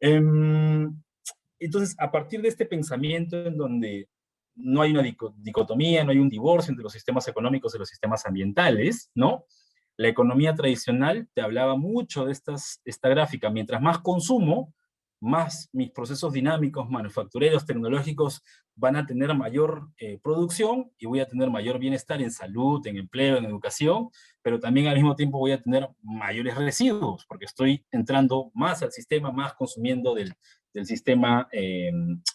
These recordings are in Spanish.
Em, entonces, a partir de este pensamiento en donde no hay una dicotomía, no hay un divorcio entre los sistemas económicos y los sistemas ambientales, ¿no? La economía tradicional te hablaba mucho de esta gráfica. Mientras más consumo, más mis procesos dinámicos, manufactureros, tecnológicos van a tener mayor producción y voy a tener mayor bienestar en salud, en empleo, en educación, pero también al mismo tiempo voy a tener mayores residuos, porque estoy entrando más al sistema, más consumiendo del sistema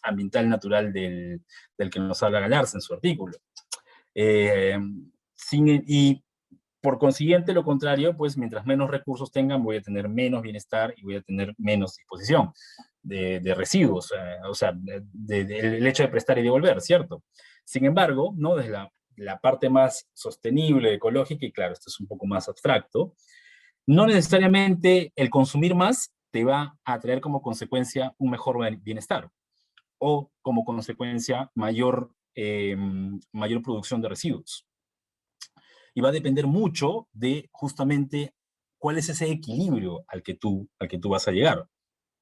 ambiental natural del que nos habla Galarza en su artículo. Eh, y por consiguiente, lo contrario, pues mientras menos recursos tengan, voy a tener menos bienestar y voy a tener menos disposición de residuos, o sea, el hecho de prestar y devolver, ¿cierto? Sin embargo, ¿no? Desde la parte más sostenible, ecológica, y claro, esto es un poco más abstracto, no necesariamente el consumir más te va a traer como consecuencia un mejor bienestar o como consecuencia mayor producción de residuos. Y va a depender mucho de justamente cuál es ese equilibrio al que tú vas a llegar.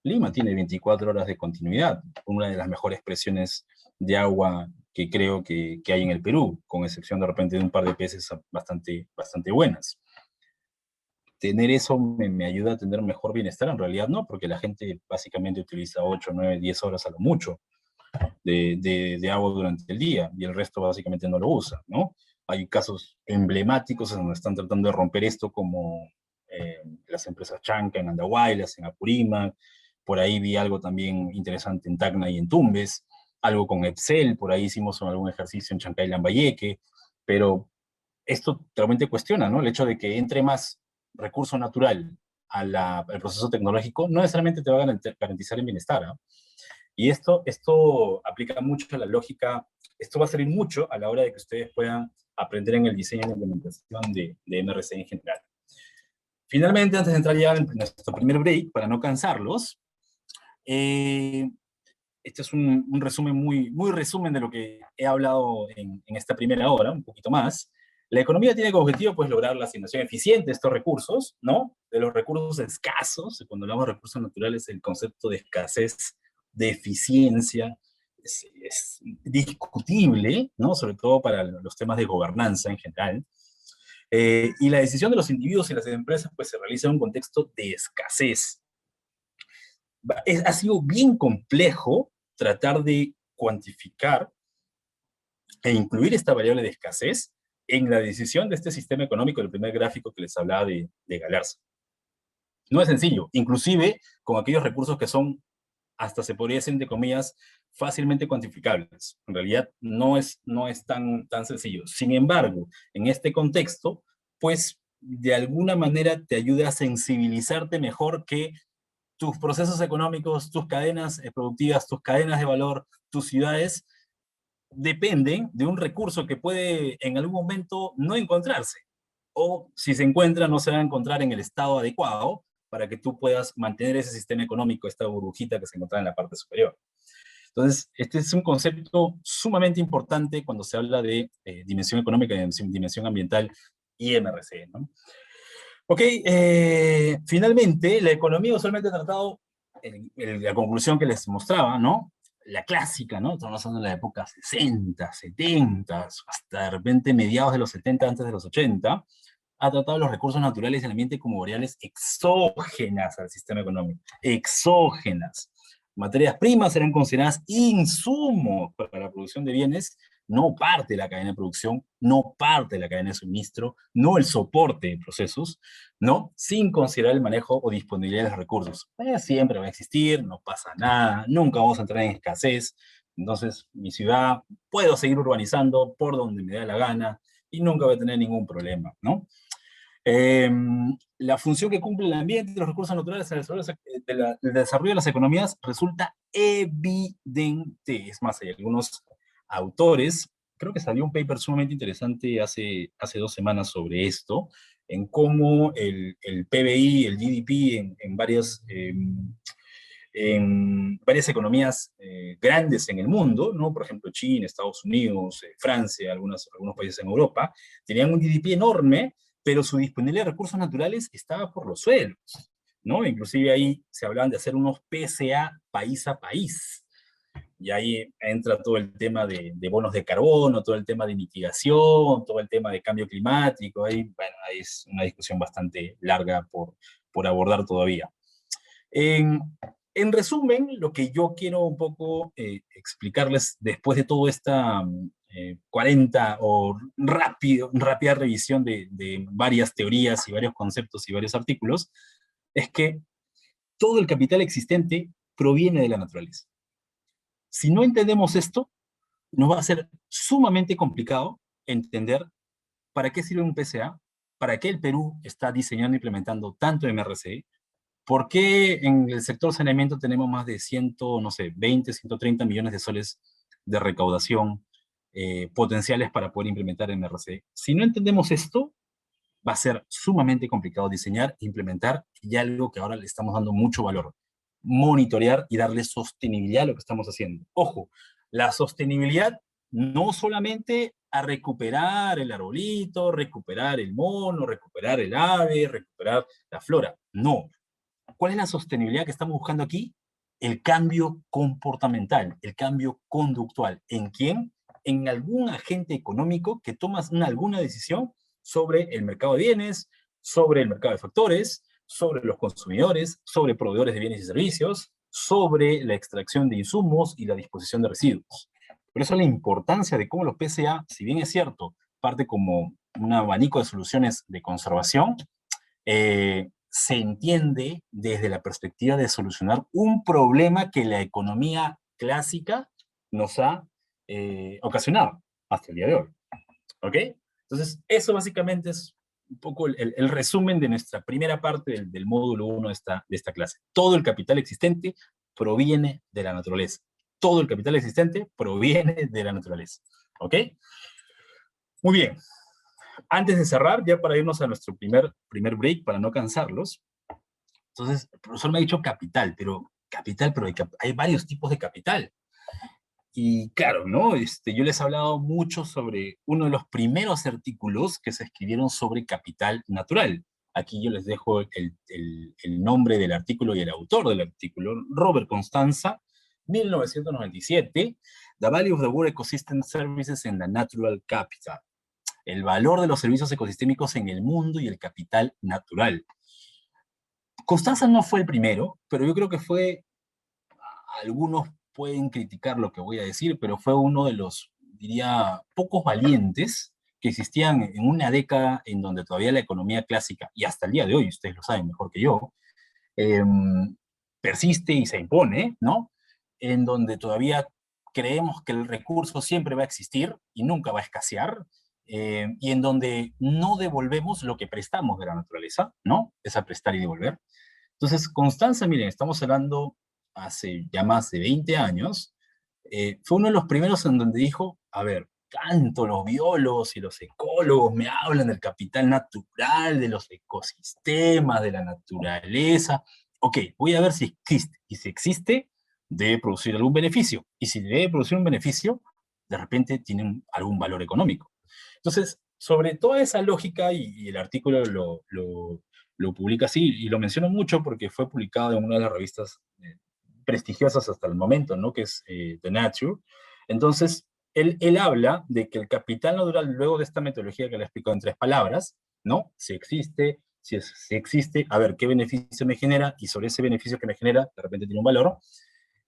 Lima tiene 24 horas de continuidad, una de las mejores presiones de agua que creo que hay en el Perú, con excepción de repente de un par de peces bastante buenas. Tener eso me ayuda a tener mejor bienestar, en realidad no, porque la gente básicamente utiliza 8, 9, 10 horas a lo mucho de agua durante el día y el resto básicamente no lo usa, ¿no? Hay casos emblemáticos en donde están tratando de romper esto, como las empresas Chanca en Andahuaylas, en Apurímac, por ahí vi algo también interesante en Tacna y en Tumbes, algo con Epsel, por ahí hicimos algún ejercicio en Chancay y Lambayeque, pero esto realmente cuestiona, ¿no? El hecho de que entre más recurso natural al proceso tecnológico, no necesariamente te va a garantizar el bienestar, ¿no? Y esto aplica mucho a la lógica, esto va a servir mucho a la hora de que ustedes puedan aprender en el diseño y la implementación de MRC en general. Finalmente, antes de entrar ya en nuestro primer break, para no cansarlos, este es un resumen muy resumen de lo que he hablado en esta primera hora, un poquito más. La economía tiene como objetivo pues, lograr la asignación eficiente de estos recursos, ¿no? De los recursos escasos, cuando hablamos de recursos naturales, el concepto de escasez, de eficiencia, es discutible, ¿no? Sobre todo para los temas de gobernanza en general. Y la decisión de los individuos y las empresas pues, se realiza en un contexto de escasez. Ha sido bien complejo tratar de cuantificar e incluir esta variable de escasez en la decisión de este sistema económico, el primer gráfico que les hablaba de Galarza. No es sencillo, inclusive con aquellos recursos que son, hasta se podría decir, entre comillas, fácilmente cuantificables. En realidad no es tan sencillo. Sin embargo, en este contexto, pues de alguna manera te ayuda a sensibilizarte mejor que tus procesos económicos, tus cadenas productivas, tus cadenas de valor, tus ciudades, dependen de un recurso que puede en algún momento no encontrarse. O si se encuentra, no se va a encontrar en el estado adecuado para que tú puedas mantener ese sistema económico, esta burbujita que se encuentra en la parte superior. Entonces, este es un concepto sumamente importante cuando se habla de dimensión económica y dimensión ambiental y MRC, ¿no? Ok, finalmente, la economía usualmente ha tratado, la conclusión que les mostraba, ¿no? La clásica, ¿no? Estamos hablando de la época 60, 70, hasta de repente mediados de los 70, antes de los 80, ha tratado los recursos naturales y el ambiente como variables exógenas al sistema económico. Exógenas. Materias primas eran consideradas insumos para la producción de bienes, no parte de la cadena de producción, no parte de la cadena de suministro, no el soporte de procesos, ¿no? Sin considerar el manejo o disponibilidad de los recursos. Siempre va a existir, no pasa nada, nunca vamos a entrar en escasez, entonces mi ciudad puedo seguir urbanizando por donde me da la gana y nunca voy a tener ningún problema, ¿no? Eh, la función que cumple el ambiente y los recursos naturales en el desarrollo de las economías resulta evidente. Es más, hay algunos autores, creo que salió un paper sumamente interesante hace 2 semanas sobre esto, en cómo el PBI, el GDP en varias economías grandes en el mundo, ¿no? Por ejemplo, China, Estados Unidos, Francia, algunos países en Europa, tenían un GDP enorme, pero su disponibilidad de recursos naturales estaba por los suelos. ¿no? Inclusive ahí se hablaban de hacer unos PCA país a país. Y ahí entra todo el tema de bonos de carbono, todo el tema de mitigación, todo el tema de cambio climático. Ahí, bueno, ahí es una discusión bastante larga por abordar todavía. En, en resumen, lo que yo quiero un poco explicarles después de toda esta 40 o rápida revisión de varias teorías y varios conceptos y varios artículos, es que todo el capital existente proviene de la naturaleza. Si no entendemos esto, nos va a ser sumamente complicado entender para qué sirve un PCA, para qué el Perú está diseñando e implementando tanto MRC, por qué en el sector saneamiento tenemos más de 100, no sé, 20, 130 millones de soles de recaudación potenciales para poder implementar MRC. Si no entendemos esto, va a ser sumamente complicado diseñar e implementar y algo que ahora le estamos dando mucho valor, monitorear y darle sostenibilidad a lo que estamos haciendo. Ojo, la sostenibilidad no solamente a recuperar el arbolito, recuperar el mono, recuperar el ave, recuperar la flora. No. ¿Cuál es la sostenibilidad que estamos buscando aquí? El cambio comportamental, el cambio conductual. ¿En quién? En algún agente económico que toma alguna decisión sobre el mercado de bienes, sobre el mercado de factores, sobre los consumidores, sobre proveedores de bienes y servicios, sobre la extracción de insumos y la disposición de residuos. Por eso la importancia de cómo los PCA, si bien es cierto, parte como un abanico de soluciones de conservación, se entiende desde la perspectiva de solucionar un problema que la economía clásica nos ha ocasionado hasta el día de hoy. ¿Ok? Entonces, eso básicamente es un poco el resumen de nuestra primera parte del módulo 1 de esta clase. Todo el capital existente proviene de la naturaleza. Todo el capital existente proviene de la naturaleza. ¿Ok? Muy bien. Antes de cerrar, ya para irnos a nuestro primer break, para no cansarlos, entonces, el profesor me ha dicho capital, pero hay varios tipos de capital. Y claro, ¿no? Yo les he hablado mucho sobre uno de los primeros artículos que se escribieron sobre capital natural. Aquí yo les dejo el nombre del artículo y el autor del artículo, Robert Constanza, 1997, The Value of the World Ecosystem Services and the Natural Capital. El valor de los servicios ecosistémicos en el mundo y el capital natural. Constanza no fue el primero, pero yo creo que fue, algunos pueden criticar lo que voy a decir, pero fue uno de los, diría, pocos valientes que existían en una década en donde todavía la economía clásica, y hasta el día de hoy, ustedes lo saben mejor que yo, eh, persiste y se impone, ¿no? En donde todavía creemos que el recurso siempre va a existir y nunca va a escasear, y en donde no devolvemos lo que prestamos de la naturaleza, ¿no? Es a prestar y devolver. Entonces, Constanza, miren, estamos hablando hace ya más de 20 años, fue uno de los primeros en donde dijo, a ver, tanto los biólogos y los ecólogos me hablan del capital natural, de los ecosistemas, de la naturaleza. Ok, voy a ver si existe. Y si existe, debe producir algún beneficio. Y si debe producir un beneficio, de repente tiene algún valor económico. Entonces, sobre toda esa lógica, y el artículo lo publica así, y lo menciono mucho porque fue publicado en una de las revistas prestigiosas hasta el momento, ¿no? Que es The Nature. Entonces, él habla de que el capital natural, luego de esta metodología que le he explicado en 3 palabras, ¿no? Si existe, si existe, a ver qué beneficio me genera, y sobre ese beneficio que me genera, de repente tiene un valor.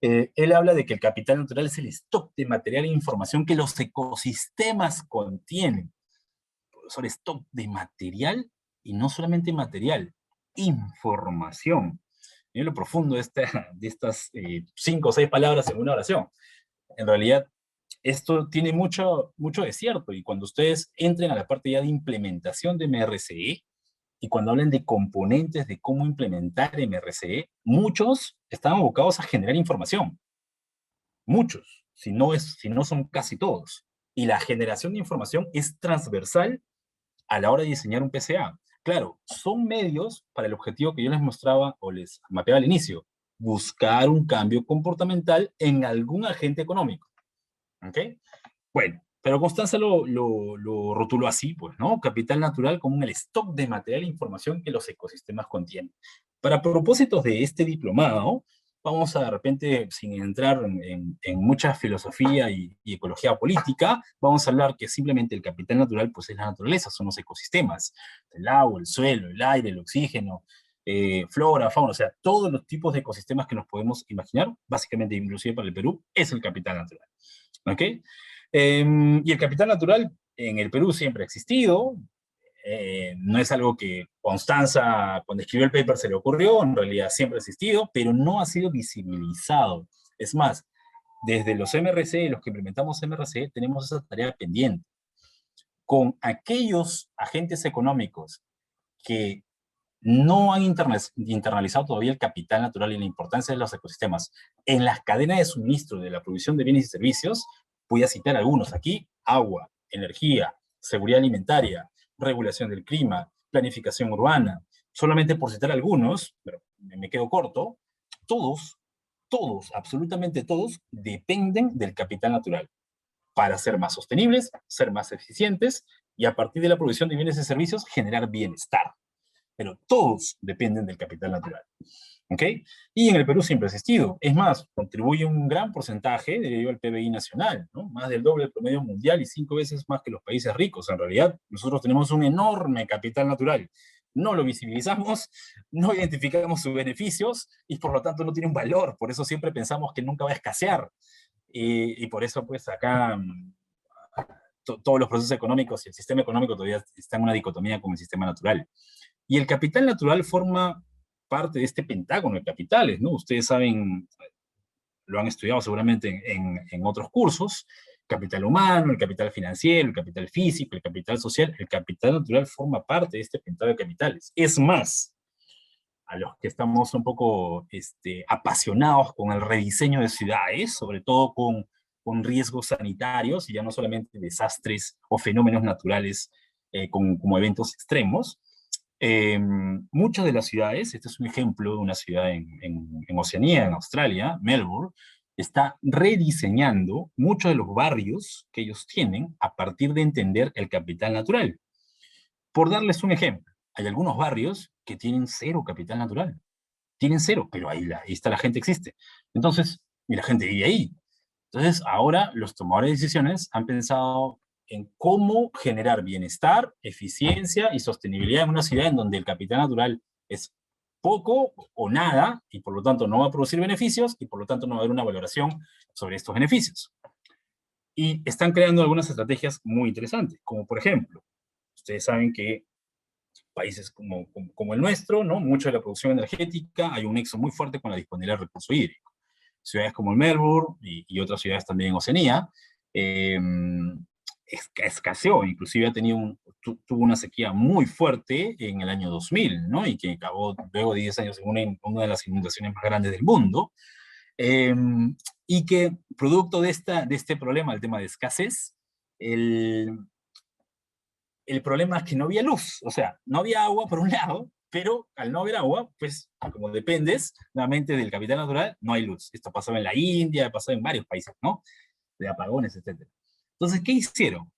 Él habla de que el capital natural es el stock de material e información que los ecosistemas contienen. Son stock de material, y no solamente material, información. Miren lo profundo de estas 5 o 6 palabras en una oración. En realidad, esto tiene mucho de cierto, y cuando ustedes entren a la parte ya de implementación de MRCE, y cuando hablen de componentes de cómo implementar MRCE, muchos están abocados a generar información. Muchos, si no son casi todos. Y la generación de información es transversal a la hora de diseñar un PCA. Claro, son medios para el objetivo que yo les mostraba o les mapeaba al inicio, buscar un cambio comportamental en algún agente económico. ¿Ok? Bueno, pero Constanza lo rotuló así, pues, ¿no? Capital natural como el stock de material e información que los ecosistemas contienen. Para propósitos de este diplomado, vamos a de repente, sin entrar en mucha filosofía y ecología política, vamos a hablar que simplemente el capital natural pues es la naturaleza, son los ecosistemas, el agua, el suelo, el aire, el oxígeno, flora, fauna, o sea, todos los tipos de ecosistemas que nos podemos imaginar, básicamente inclusive para el Perú, es el capital natural. ¿Ok? Y el capital natural en el Perú siempre ha existido, no es algo que Constanza, cuando escribió el paper, se le ocurrió, en realidad siempre ha existido, pero no ha sido visibilizado. Es más, desde los MRC, los que implementamos MRC, tenemos esa tarea pendiente. Con aquellos agentes económicos que no han internalizado todavía el capital natural y la importancia de los ecosistemas en las cadenas de suministro de la provisión de bienes y servicios, voy a citar algunos aquí: agua, energía, seguridad alimentaria, regulación del clima, planificación urbana, solamente por citar algunos, pero me quedo corto. Todos, absolutamente todos, dependen del capital natural para ser más sostenibles, ser más eficientes y a partir de la provisión de bienes y servicios generar bienestar. Pero todos dependen del capital natural. ¿Ok? Y en el Perú siempre ha existido. Es más, contribuye un gran porcentaje debido al PBI nacional, ¿no? Más del doble del promedio mundial y 5 veces más que los países ricos. En realidad, nosotros tenemos un enorme capital natural. No lo visibilizamos, no identificamos sus beneficios y por lo tanto no tiene un valor. Por eso siempre pensamos que nunca va a escasear. Y por eso, pues, acá todos los procesos económicos y el sistema económico todavía está en una dicotomía con el sistema natural. Y el capital natural forma parte de este pentágono de capitales, ¿no? Ustedes saben, lo han estudiado seguramente en otros cursos: capital humano, el capital financiero, el capital físico, el capital social. El capital natural forma parte de este pentágono de capitales. Es más, a los que estamos un poco apasionados con el rediseño de ciudades, sobre todo con riesgos sanitarios, y ya no solamente desastres o fenómenos naturales como eventos extremos, muchas de las ciudades, este es un ejemplo de una ciudad en Oceanía, en Australia, Melbourne, está rediseñando muchos de los barrios que ellos tienen a partir de entender el capital natural. Por darles un ejemplo, hay algunos barrios que tienen cero capital natural, tienen cero, pero ahí está, la gente existe. Entonces, y la gente vive ahí. Entonces, ahora los tomadores de decisiones han pensado en cómo generar bienestar, eficiencia y sostenibilidad en una ciudad en donde el capital natural es poco o nada, y por lo tanto no va a producir beneficios, y por lo tanto no va a haber una valoración sobre estos beneficios. Y están creando algunas estrategias muy interesantes, como por ejemplo, ustedes saben que países como el nuestro, ¿no? Mucho de la producción energética, hay un nexo muy fuerte con la disponibilidad del recurso hídrico. Ciudades como Melbourne y otras ciudades también en Oceanía, escaseó, inclusive tuvo una sequía muy fuerte en el año 2000, ¿no? Y que acabó luego de 10 años en una de las inundaciones más grandes del mundo, eh, y que producto de este problema, el tema de escasez, el problema es que no había luz, o sea, no había agua por un lado, pero al no haber agua, pues como dependes nuevamente del capital natural, no hay luz. Esto pasaba en la India, pasó en varios países, ¿no? De apagones, etc. Entonces, ¿qué hicieron?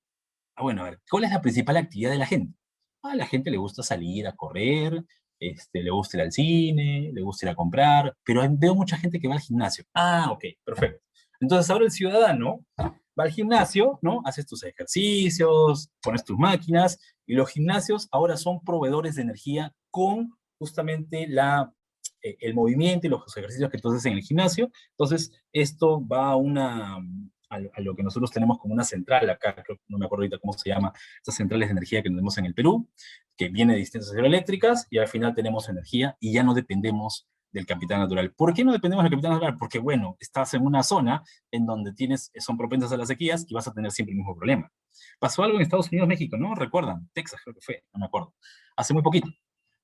Bueno, a ver, ¿cuál es la principal actividad de la gente? A la gente le gusta salir a correr, le gusta ir al cine, le gusta ir a comprar, pero veo mucha gente que va al gimnasio. Ah, ok, perfecto. Entonces ahora el ciudadano va al gimnasio, ¿no? Haces tus ejercicios, pones tus máquinas, y los gimnasios ahora son proveedores de energía con justamente el movimiento y los ejercicios que tú haces en el gimnasio. Entonces, esto va a lo que nosotros tenemos como una central acá, creo, no me acuerdo ahorita cómo se llama, estas centrales de energía que tenemos en el Perú, que viene de distintas hidroeléctricas, y al final tenemos energía y ya no dependemos del capital natural. ¿Por qué no dependemos del capital natural? Porque, bueno, estás en una zona en donde son propensas a las sequías y vas a tener siempre el mismo problema. Pasó algo en Estados Unidos, México, ¿no? ¿Recuerdan? Texas creo que fue, no me acuerdo. Hace muy poquito,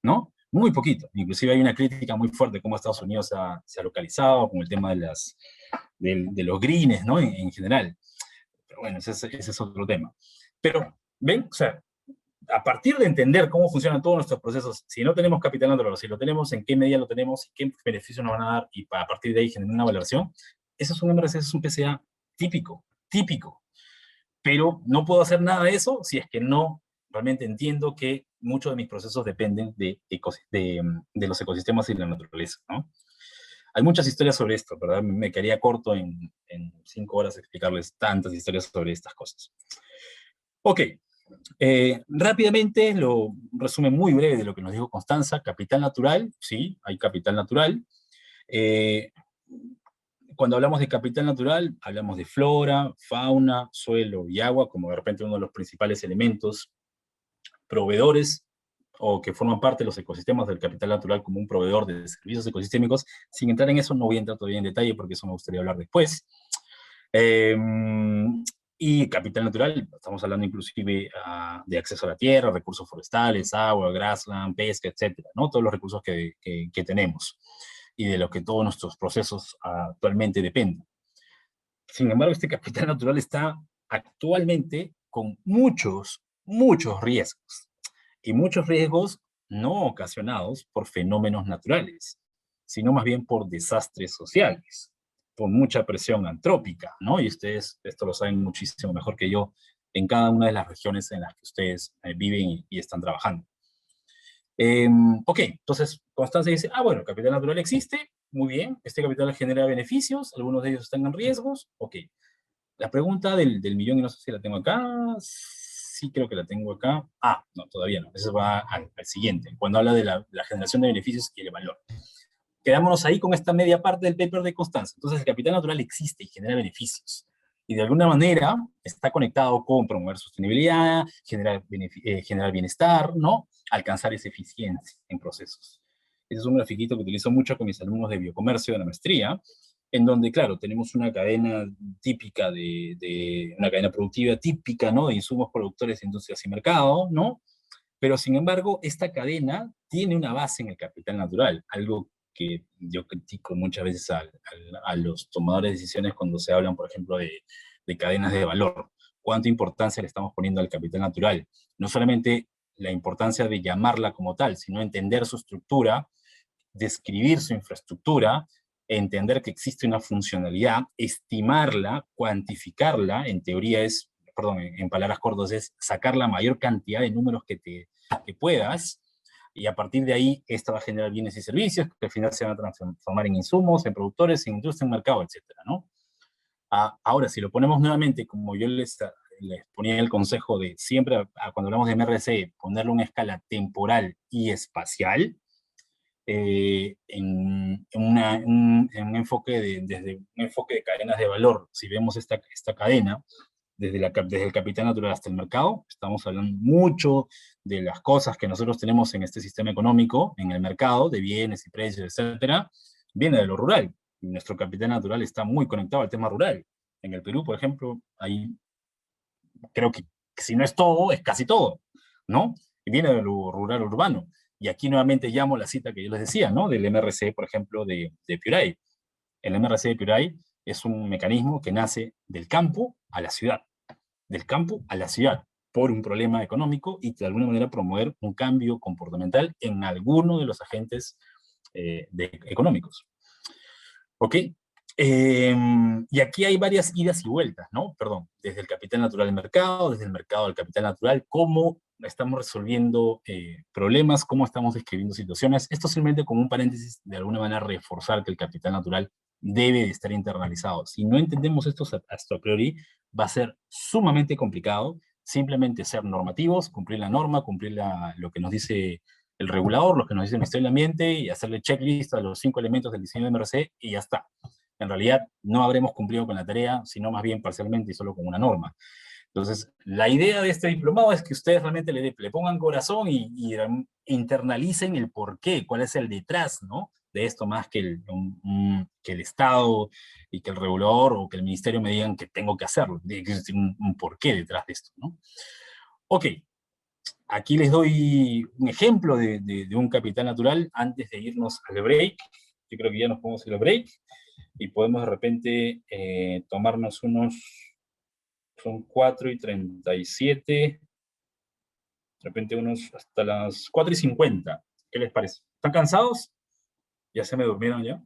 ¿no? Muy poquito. Inclusive hay una crítica muy fuerte de cómo Estados Unidos se ha localizado con el tema de los greens, ¿no? En general. Pero bueno, ese es otro tema. Pero, ¿ven? O sea, a partir de entender cómo funcionan todos nuestros procesos, si no tenemos capital natural, si lo tenemos, en qué medida lo tenemos, qué beneficios nos van a dar, y a partir de ahí generar una valoración, eso es un MRC, es un PCA típico. Pero no puedo hacer nada de eso si es que no realmente entiendo que muchos de mis procesos dependen de los ecosistemas y la naturaleza, ¿no? Hay muchas historias sobre esto, ¿verdad? Me quedaría corto en 5 horas explicarles tantas historias sobre estas cosas. Ok, rápidamente, un resumen muy breve de lo que nos dijo Constanza. Capital natural, sí, hay capital natural. Eh, Cuando hablamos de capital natural, hablamos de flora, fauna, suelo y agua, como de repente uno de los principales elementos proveedores o que forman parte de los ecosistemas del capital natural como un proveedor de servicios ecosistémicos. Sin entrar en eso, no voy a entrar todavía en detalle porque eso me gustaría hablar después. Eh, y capital natural, estamos hablando inclusive de acceso a la tierra, recursos forestales, agua, grassland, pesca, etcétera, ¿no? Todos los recursos que tenemos y de los que todos nuestros procesos actualmente dependen. Sin embargo, este capital natural está actualmente con muchos riesgos. Y muchos riesgos no ocasionados por fenómenos naturales, sino más bien por desastres sociales, por mucha presión antrópica, ¿no? Y ustedes esto lo saben muchísimo mejor que yo en cada una de las regiones en las que ustedes viven y están trabajando. Ok, entonces Constanza dice, bueno, el capital natural existe, muy bien, este capital genera beneficios, algunos de ellos están en riesgos, ok. La pregunta del millón, y no sé si la tengo acá, sí creo que la tengo acá. No, todavía no, eso va al siguiente, cuando habla de la generación de beneficios y el valor. Quedámonos ahí con esta media parte del paper de Constanza. Entonces el capital natural existe y genera beneficios. Y de alguna manera está conectado con promover sostenibilidad, generar bienestar, ¿no? Alcanzar esa eficiencia en procesos. Ese es un grafiquito que utilizo mucho con mis alumnos de biocomercio de la maestría, en donde, claro, tenemos una cadena típica una cadena productiva típica, ¿no? De insumos, productores, industrias y mercado, ¿no? Pero, sin embargo, esta cadena tiene una base en el capital natural, algo que yo critico muchas veces a los tomadores de decisiones cuando se hablan, por ejemplo, de cadenas de valor. ¿Cuánta importancia le estamos poniendo al capital natural? No solamente la importancia de llamarla como tal, sino entender su estructura, describir su infraestructura, entender que existe una funcionalidad, estimarla, cuantificarla, en teoría es, perdón, en palabras cortas es sacar la mayor cantidad de números que puedas, y a partir de ahí esta va a generar bienes y servicios que al final se van a transformar en insumos, en productores, en industria, en mercado, etcétera, ¿no? Ahora, si lo ponemos nuevamente, como yo les ponía el consejo de siempre, cuando hablamos de MRC, ponerle una escala temporal y espacial, en un enfoque desde un enfoque de cadenas de valor. Si vemos esta cadena, desde el capital natural hasta el mercado, estamos hablando mucho de las cosas que nosotros tenemos en este sistema económico, en el mercado, de bienes y precios, etcétera, viene de lo rural. Nuestro capital natural está muy conectado al tema rural. En el Perú, por ejemplo, ahí creo que si no es todo, es casi todo, ¿no? Y viene de lo rural urbano. Y aquí nuevamente llamo la cita que yo les decía, ¿no? Del MRC, por ejemplo, de Piuray. El MRC de Piuray es un mecanismo que nace del campo a la ciudad, del campo a la ciudad, por un problema económico y de alguna manera promover un cambio comportamental en alguno de los agentes económicos. ¿Ok? Y aquí hay varias idas y vueltas, ¿no? Perdón, desde el capital natural al mercado, desde el mercado al capital natural, cómo estamos resolviendo problemas, cómo estamos describiendo situaciones. Esto simplemente como un paréntesis, de alguna manera reforzar que el capital natural debe de estar internalizado. Si no entendemos esto hasta a priori, va a ser sumamente complicado simplemente ser normativos, cumplir la norma, cumplir lo que nos dice el regulador, lo que nos dice el Ministerio del Ambiente y hacerle checklist a los 5 elementos del diseño de MRC y ya está. En realidad no habremos cumplido con la tarea, sino más bien parcialmente y solo con una norma. Entonces, la idea de este diplomado es que ustedes realmente le pongan corazón y internalicen el porqué, cuál es el detrás, ¿no? De esto, más que que el Estado y que el regulador o que el Ministerio me digan que tengo que hacerlo. Tiene que existir un porqué detrás de esto, ¿no? Ok, aquí les doy un ejemplo de un capital natural antes de irnos al break. Yo creo que ya nos podemos ir al break y podemos de repente tomarnos son 4:37, de repente unos hasta las 4:50. ¿Qué les parece? ¿Están cansados? ¿Ya se me durmieron ya?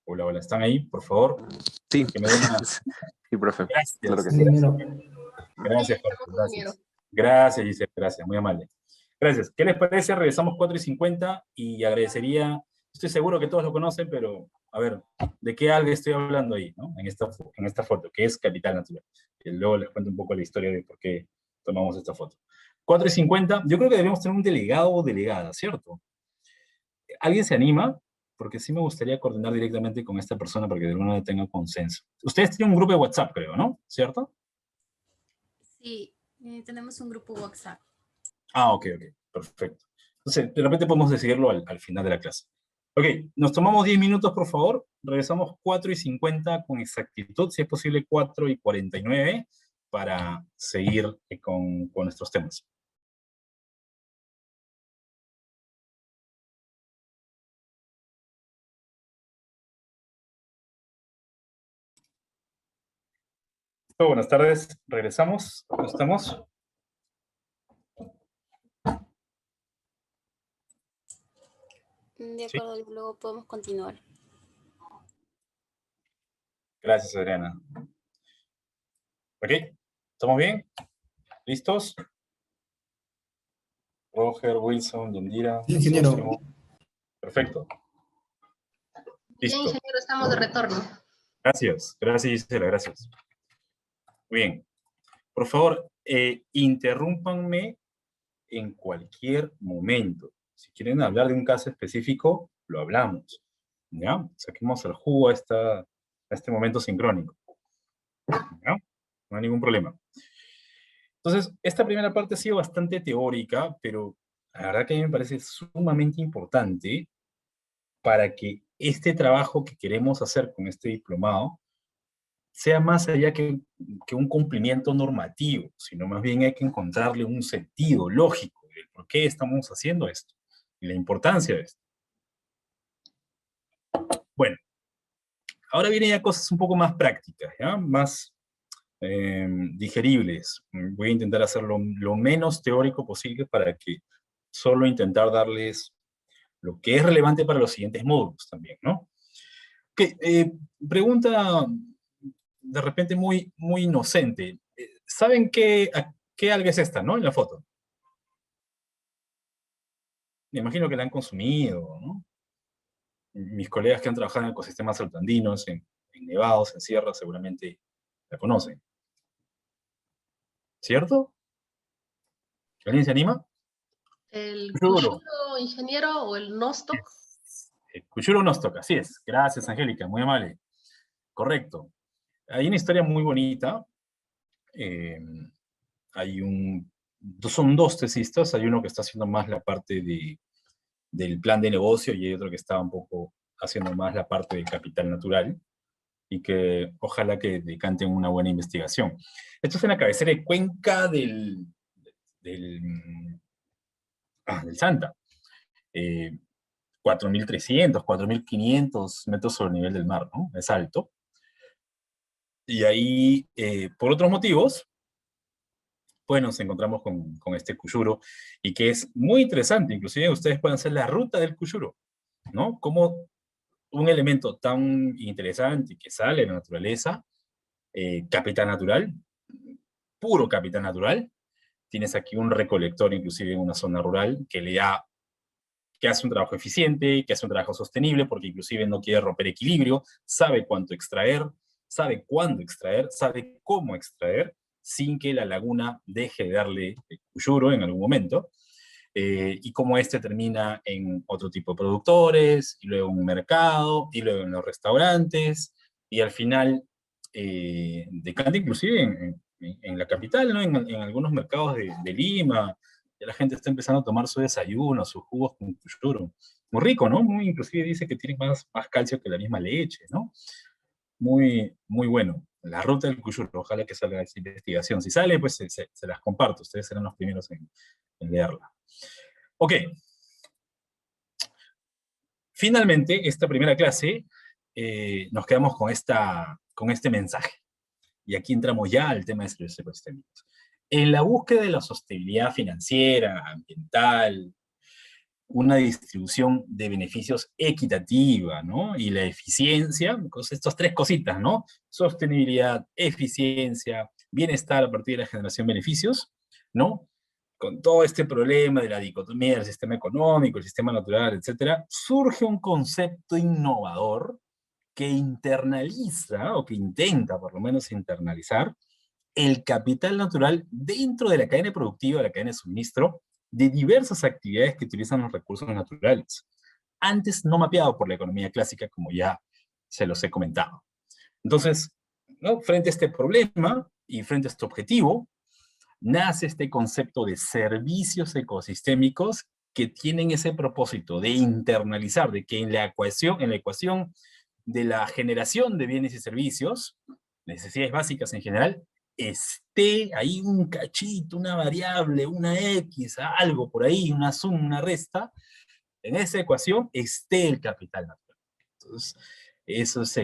Hola, hola, ¿están ahí? Por favor, Sí, que me den una... sí, profe, claro Gracias, que Sí, sí. mira, gracias. Ahí Gracias, Jorge, estamos, ingeniero. gracias. Gracias, Giselle, gracias, muy amable. Gracias. ¿Qué les parece? Regresamos 4:50 y agradecería, estoy seguro que todos lo conocen, pero a ver, ¿de qué algo estoy hablando ahí, ¿no? En esta foto, que es Capital Natural. Y luego les cuento un poco la historia de por qué tomamos esta foto. 4:50, yo creo que deberíamos tener un delegado o delegada, ¿cierto? ¿Alguien se anima? Porque sí me gustaría coordinar directamente con esta persona para que de alguna manera tenga consenso. Ustedes tienen un grupo de WhatsApp, creo, ¿no? ¿Cierto? Sí, tenemos un grupo WhatsApp. Ah, ok, ok, perfecto. Entonces, de repente podemos decidirlo al final de la clase. Ok, nos tomamos 10 minutos, por favor. Regresamos 4:50 con exactitud, si es posible 4:49, para seguir con nuestros temas. Buenas tardes, regresamos. ¿Cómo estamos? De Sí. acuerdo, luego podemos continuar. Gracias, Adriana. Ok, ¿estamos bien? ¿Listos? Roger, Wilson, Yandira, Sí, ingeniero. Sósimo. Perfecto. Bien, Listo. ingeniero, estamos de retorno. Gracias, gracias Gisela, gracias. Muy bien. Por favor, interrúmpanme en cualquier momento. Si quieren hablar de un caso específico, lo hablamos. ¿Ya? Saquemos el jugo a este momento sincrónico. ¿Ya? No hay ningún problema. Entonces, esta primera parte ha sido bastante teórica, pero la verdad que a mí me parece sumamente importante para que este trabajo que queremos hacer con este diplomado sea más allá que un cumplimiento normativo, sino más bien hay que encontrarle un sentido lógico del por qué estamos haciendo esto y la importancia de esto. Bueno, ahora vienen ya cosas un poco más prácticas, ¿ya? Más digeribles. Voy a intentar hacerlo lo menos teórico posible para que solo intentar darles lo que es relevante para los siguientes módulos también, ¿no? Ok, pregunta de repente muy, muy inocente. ¿Saben qué alga es esta, no? En la foto. Me imagino que la han consumido, ¿no? Mis colegas que han trabajado en ecosistemas altoandinos, en nevados, en sierras, seguramente la conocen. ¿Cierto? ¿Alguien se anima? ¿El Cuchuro. cuchillo, ingeniero, o el nostoc? El cuchuro nos toca, así es. Gracias, Angélica, muy amable. Correcto. Hay una historia muy bonita. Eh, son dos tesistas, hay uno que está haciendo más la parte del plan de negocio y hay otro que está un poco haciendo más la parte del capital natural y que ojalá que decanten una buena investigación. Esto es en la cabecera de Cuenca del, del Santa. 4.300, 4.500 metros sobre el nivel del mar, ¿no? Es alto. Y ahí, por otros motivos, pues nos encontramos con este Cuyuro, y que es muy interesante, inclusive ustedes pueden hacer la ruta del Cuyuro, ¿no? Como un elemento tan interesante que sale de la naturaleza, capital natural, puro capital natural, tienes aquí un recolector inclusive en una zona rural que hace un trabajo eficiente, que hace un trabajo sostenible, porque inclusive no quiere romper equilibrio, sabe cuánto extraer, sabe cuándo extraer, sabe cómo extraer, sin que la laguna deje de darle cuyuro en algún momento, y cómo este termina en otro tipo de productores, y luego en un mercado, y luego en los restaurantes, y al final decanta inclusive en la capital, ¿no? En algunos mercados de Lima, ya la gente está empezando a tomar su desayuno, sus jugos con cuyuro. Muy rico, ¿no? Muy, inclusive dice que tiene más calcio que la misma leche, ¿no? Muy, muy bueno. La ruta del cuyuro, ojalá que salga esa investigación. Si sale, pues se las comparto. Ustedes serán los primeros en leerla. Ok. Finalmente, esta primera clase, nos quedamos con este mensaje. Y aquí entramos ya al tema de servicios ecosistémicos. En la búsqueda de la sostenibilidad financiera, ambiental, una distribución de beneficios equitativa, ¿no? Y la eficiencia, pues estas tres cositas, ¿no? Sostenibilidad, eficiencia, bienestar a partir de la generación de beneficios, ¿no? Con todo este problema de la dicotomía del sistema económico, el sistema natural, etcétera, surge un concepto innovador que internaliza, o que intenta por lo menos internalizar, el capital natural dentro de la cadena productiva, la cadena de suministro, de diversas actividades que utilizan los recursos naturales, antes no mapeado por la economía clásica, como ya se los he comentado. Entonces, ¿no? Frente a este problema y frente a este objetivo, nace este concepto de servicios ecosistémicos que tienen ese propósito de internalizar, de que en la ecuación de la generación de bienes y servicios, necesidades básicas en general, esté ahí un cachito, una variable, una X, algo por ahí, una suma, una resta, en esa ecuación esté el capital natural. Entonces, eso es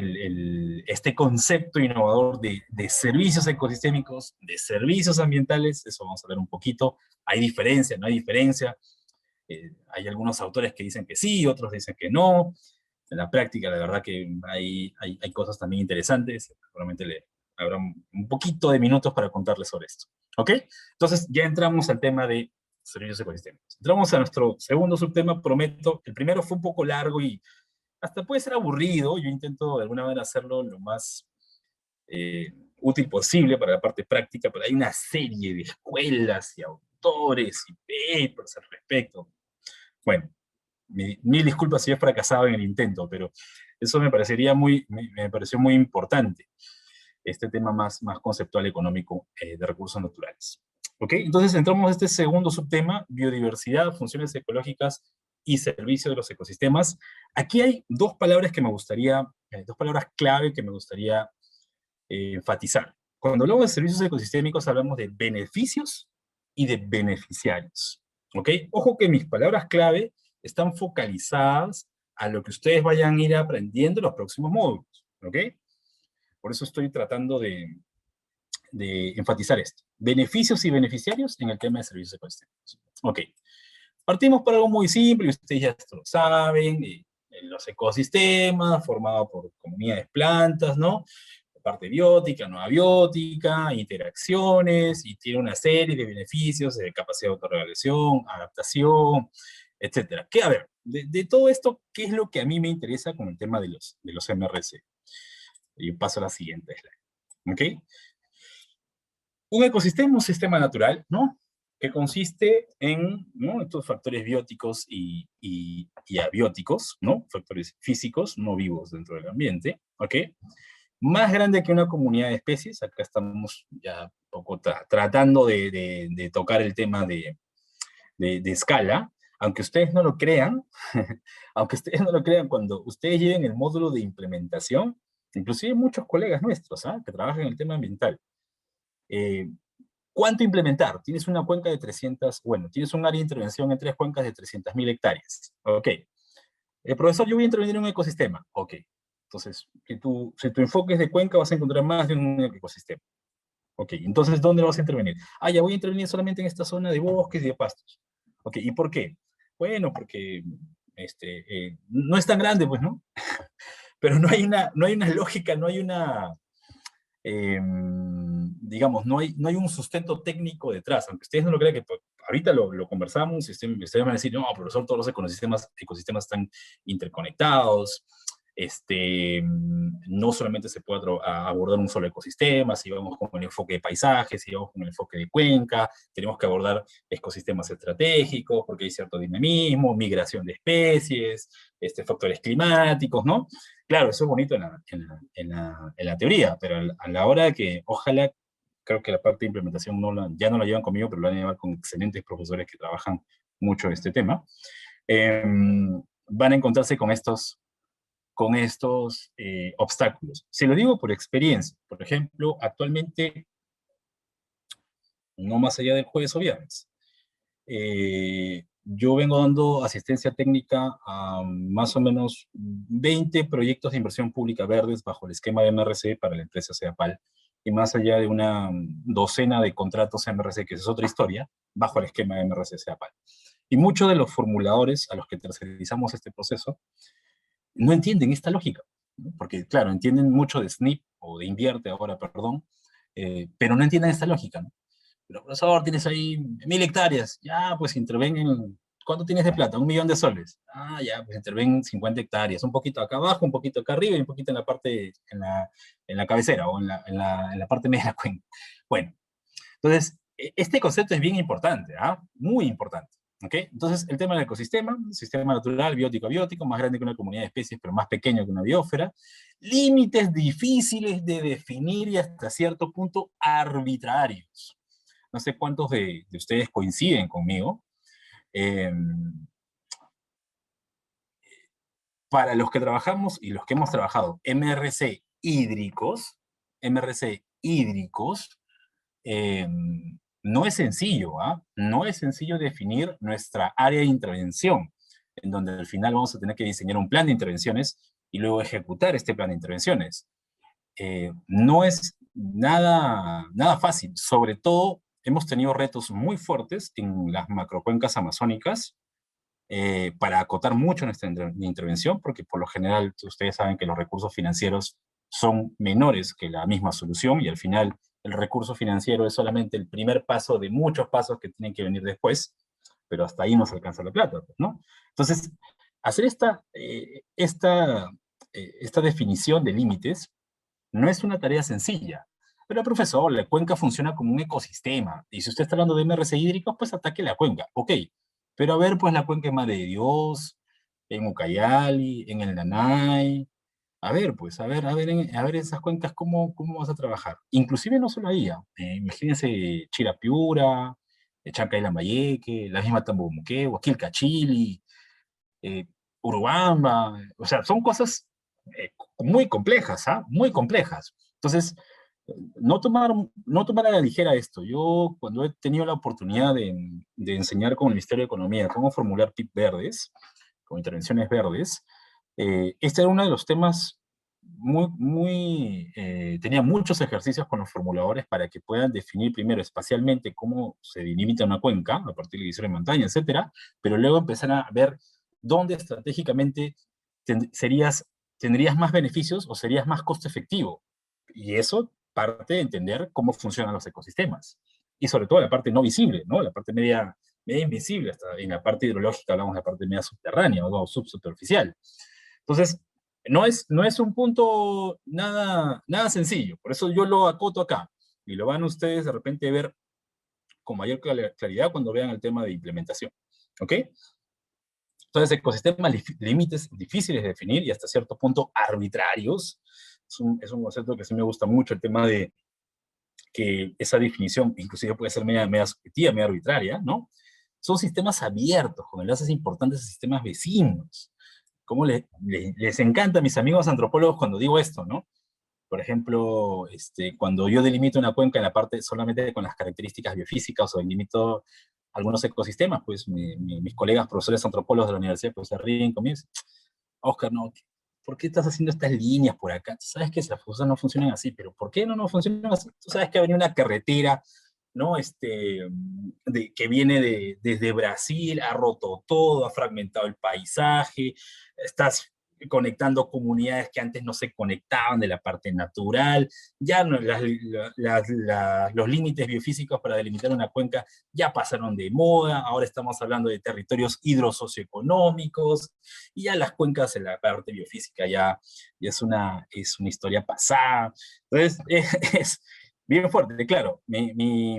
este concepto innovador de servicios ecosistémicos, de servicios ambientales, eso vamos a ver un poquito. Hay diferencia, no hay diferencia. Hay algunos autores que dicen que sí, otros dicen que no. En la práctica, la verdad que hay cosas también interesantes. Seguramente habrá un poquito de minutos para contarles sobre esto. ¿Ok? Entonces, ya entramos al tema de servicios ecosistémicos. Entramos a nuestro segundo subtema, prometo. El primero fue un poco largo y hasta puede ser aburrido. Yo intento de alguna manera hacerlo lo más útil posible para la parte práctica, pero hay una serie de escuelas y autores y papers al respecto. Bueno, mil disculpas si he fracasado en el intento, pero eso me pareció muy importante, este tema más conceptual económico de recursos naturales. ¿Ok? Entonces entramos a este segundo subtema, biodiversidad, funciones ecológicas y servicio de los ecosistemas. Aquí hay dos palabras dos palabras clave que me gustaría enfatizar. Cuando hablamos de servicios ecosistémicos hablamos de beneficios y de beneficiarios. ¿Ok? Ojo que mis palabras clave están focalizadas a lo que ustedes vayan a ir aprendiendo en los próximos módulos. ¿Ok? Por eso estoy tratando de enfatizar esto. Beneficios y beneficiarios en el tema de servicios ecosistémicos. Ok. Partimos por algo muy simple, y ustedes ya esto lo saben, los ecosistemas formados por comunidades plantas, ¿no? Parte biótica, no abiótica, interacciones, y tiene una serie de beneficios de capacidad de autorregulación, adaptación, etcétera. A ver, de todo esto, ¿qué es lo que a mí me interesa con el tema de los MRC? Y paso a la siguiente slide. ¿Ok? Un ecosistema, un sistema natural, ¿no? Que consiste en, ¿no?, estos factores bióticos y abióticos, ¿no? Factores físicos no vivos dentro del ambiente, ¿ok? Más grande que una comunidad de especies. Acá estamos ya un poco tratando de tocar el tema de escala, aunque ustedes no lo crean, cuando ustedes lleven el módulo de implementación, inclusive muchos colegas nuestros, que trabajan en el tema ambiental, ¿cuánto implementar? Tienes una cuenca de 300, bueno, tienes un área de intervención en 3 cuencas de 300.000 hectáreas, ok. Profesor, yo voy a intervenir en un ecosistema, ok. Entonces, si tu enfoque es de cuenca, vas a encontrar más de un ecosistema. Ok, entonces, ¿dónde vas a intervenir? Ya voy a intervenir solamente en esta zona de bosques y de pastos. Ok, ¿y por qué? Bueno, porque no es tan grande, pues, ¿no? Pero no hay una lógica, no hay una, digamos, no hay un sustento técnico detrás, aunque ustedes no lo crean, que ahorita lo conversamos, y ustedes van a decir, no, profesor, todos los ecosistemas están interconectados, no solamente se puede abordar un solo ecosistema, si vamos con el enfoque de paisajes, si vamos con el enfoque de cuenca, tenemos que abordar ecosistemas estratégicos, porque hay cierto dinamismo, migración de especies, factores climáticos, ¿no? Claro, eso es bonito en la teoría, pero a la hora de que, ojalá, creo que la parte de implementación ya no la llevan conmigo, pero la van a llevar con excelentes profesores que trabajan mucho este tema, van a encontrarse con estos obstáculos. Se lo digo por experiencia. Por ejemplo, actualmente, no más allá del jueves o viernes, yo vengo dando asistencia técnica a más o menos 20 proyectos de inversión pública verdes bajo el esquema de MRC para la empresa CEAPAL, y más allá de una docena de contratos MRC, que es otra historia, bajo el esquema de MRC CEAPAL. Y muchos de los formuladores a los que tercerizamos este proceso no entienden esta lógica, ¿no? Porque, claro, entienden mucho de SNP, o de invierte ahora, perdón, pero no entienden esta lógica, ¿no? Pero, profesor, tienes ahí 1000 hectáreas, ya, pues interven en... ¿Cuánto tienes de plata? 1 millón de soles. Ah, ya, pues interven 50 hectáreas, un poquito acá abajo, un poquito acá arriba y un poquito en la parte, en la cabecera o en la parte media de la cuenca. Bueno, entonces, este concepto es bien importante, ¿ah? Muy importante. ¿Ok? Entonces, el tema del ecosistema, sistema natural, biótico, abiótico, más grande que una comunidad de especies, pero más pequeño que una biosfera, límites difíciles de definir y hasta cierto punto arbitrarios. No sé cuántos de ustedes coinciden conmigo. Eh, para los que trabajamos y los que hemos trabajado MRC hídricos, eh, no es sencillo, ¿ah? No es sencillo definir nuestra área de intervención, en donde al final vamos a tener que diseñar un plan de intervenciones y luego ejecutar este plan de intervenciones. No es nada fácil. Sobre todo, hemos tenido retos muy fuertes en las macrocuencas amazónicas para acotar mucho nuestra intervención, porque por lo general ustedes saben que los recursos financieros son menores que la misma solución y al final el recurso financiero es solamente el primer paso de muchos pasos que tienen que venir después, pero hasta ahí no se alcanza la plata, ¿no? Entonces, hacer esta definición de límites no es una tarea sencilla. Pero, profesor, la cuenca funciona como un ecosistema. Y si usted está hablando de MRC hídricos, pues ataque la cuenca. Ok. Pero a ver, pues la cuenca en Madre de Dios, en Ucayali, en el Nanay. A ver, pues, a ver esas cuencas, ¿cómo vas a trabajar? Inclusive no solo ahí. Imagínense Chirapiura, Chancay Lambayeque, la misma Tambomuqueo, Quilcachili, eh, Urubamba. O sea, son cosas muy complejas, ¿ah? Muy complejas. Entonces, no tomar a la ligera esto. Yo, cuando he tenido la oportunidad de enseñar con el Ministerio de Economía cómo formular PIB verdes, con intervenciones verdes, este era uno de los temas tenía muchos ejercicios con los formuladores para que puedan definir primero espacialmente cómo se delimita una cuenca, a partir de división de montaña, etcétera, pero luego empezar a ver dónde estratégicamente tendrías más beneficios o serías más costo efectivo. Y eso parte de entender cómo funcionan los ecosistemas. Y sobre todo la parte no visible, ¿no? La parte media invisible, hasta en la parte hidrológica hablamos de la parte media subterránea o subsuperficial. Entonces, no es un punto nada sencillo, por eso yo lo acoto acá, y lo van ustedes de repente a ver con mayor claridad cuando vean el tema de implementación, ¿ok? Entonces, ecosistemas, límites difíciles de definir y hasta cierto punto arbitrarios. Es un concepto que sí me gusta mucho, el tema de que esa definición inclusive puede ser media subjetiva, media arbitraria, ¿no? Son sistemas abiertos, con enlaces importantes a sistemas vecinos. ¿Cómo les encanta a mis amigos antropólogos cuando digo esto, ¿no? Por ejemplo, cuando yo delimito una cuenca en la parte solamente con las características biofísicas o delimito algunos ecosistemas, pues mis colegas profesores antropólogos de la universidad pues se ríen conmigo y dicen, Oscar, no, ¿por qué estás haciendo estas líneas por acá? Tú sabes que las cosas no funcionan así, pero ¿por qué no funcionan así? Tú sabes que ha venido una carretera, ¿no? Que viene desde Brasil, ha roto todo, ha fragmentado el paisaje, estás conectando comunidades que antes no se conectaban de la parte natural, ya no, los límites biofísicos para delimitar una cuenca ya pasaron de moda, ahora estamos hablando de territorios hidrosocioeconómicos, y ya las cuencas en la parte biofísica ya es una historia pasada. Entonces, es bien fuerte, claro. Mi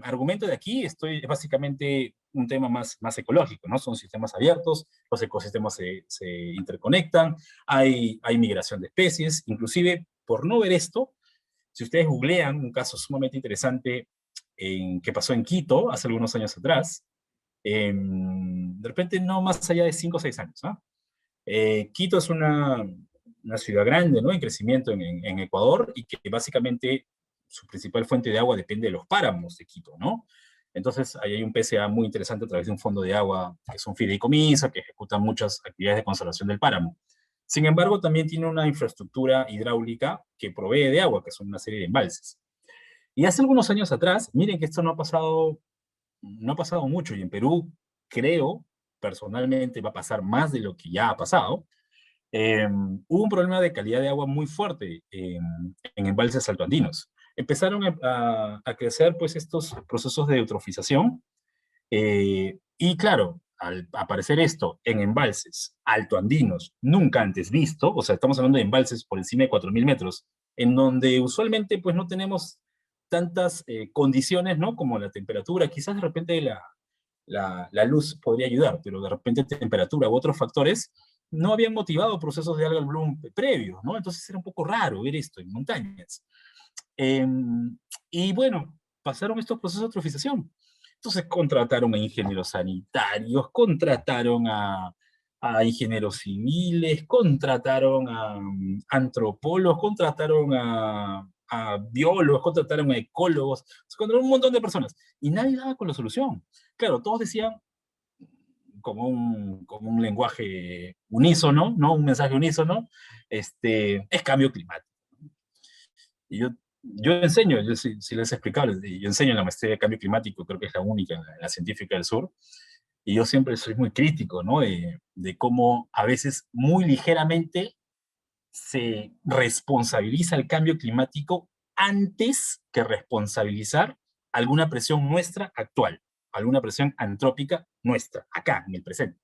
argumento de aquí es básicamente un tema más ecológico, ¿no? Son sistemas abiertos, los ecosistemas se interconectan, hay migración de especies, inclusive, por no ver esto, si ustedes googlean un caso sumamente interesante que pasó en Quito hace algunos años atrás, de repente no más allá de 5 o 6 años, ¿no? Quito es una ciudad grande, ¿no? En crecimiento en Ecuador y que básicamente su principal fuente de agua depende de los páramos de Quito, ¿no? Entonces, ahí hay un PCA muy interesante a través de un fondo de agua, que es un fideicomiso, que ejecuta muchas actividades de conservación del páramo. Sin embargo, también tiene una infraestructura hidráulica que provee de agua, que son una serie de embalses. Y hace algunos años atrás, miren que esto no ha pasado no ha pasado mucho, y en Perú creo, personalmente, va a pasar más de lo que ya ha pasado. Hubo un problema de calidad de agua muy fuerte en embalses altoandinos. Empezaron a crecer pues estos procesos de eutrofización, y claro, al aparecer esto en embalses altoandinos nunca antes visto, o sea, estamos hablando de embalses por encima de 4.000 metros, en donde usualmente pues no tenemos tantas condiciones, ¿no? Como la temperatura, quizás de repente la luz podría ayudar, pero de repente temperatura u otros factores no habían motivado procesos de algal bloom previos, ¿no? Entonces era un poco raro ver esto en montañas. Eh, y bueno, pasaron estos procesos de eutrofización. Entonces contrataron a ingenieros sanitarios, contrataron a ingenieros civiles, contrataron a antropólogos, contrataron a biólogos, contrataron a ecólogos, se contrataron un montón de personas y nadie daba con la solución. Claro, todos decían como un lenguaje unísono, ¿no? Un mensaje unísono, es cambio climático. Y yo enseño, yo si les he explicado, yo enseño en la maestría de cambio climático, creo que es la única en la científica del sur, y yo siempre soy muy crítico, ¿no? De cómo a veces muy ligeramente se responsabiliza el cambio climático antes que responsabilizar alguna presión nuestra actual, alguna presión antrópica nuestra, acá, en el presente.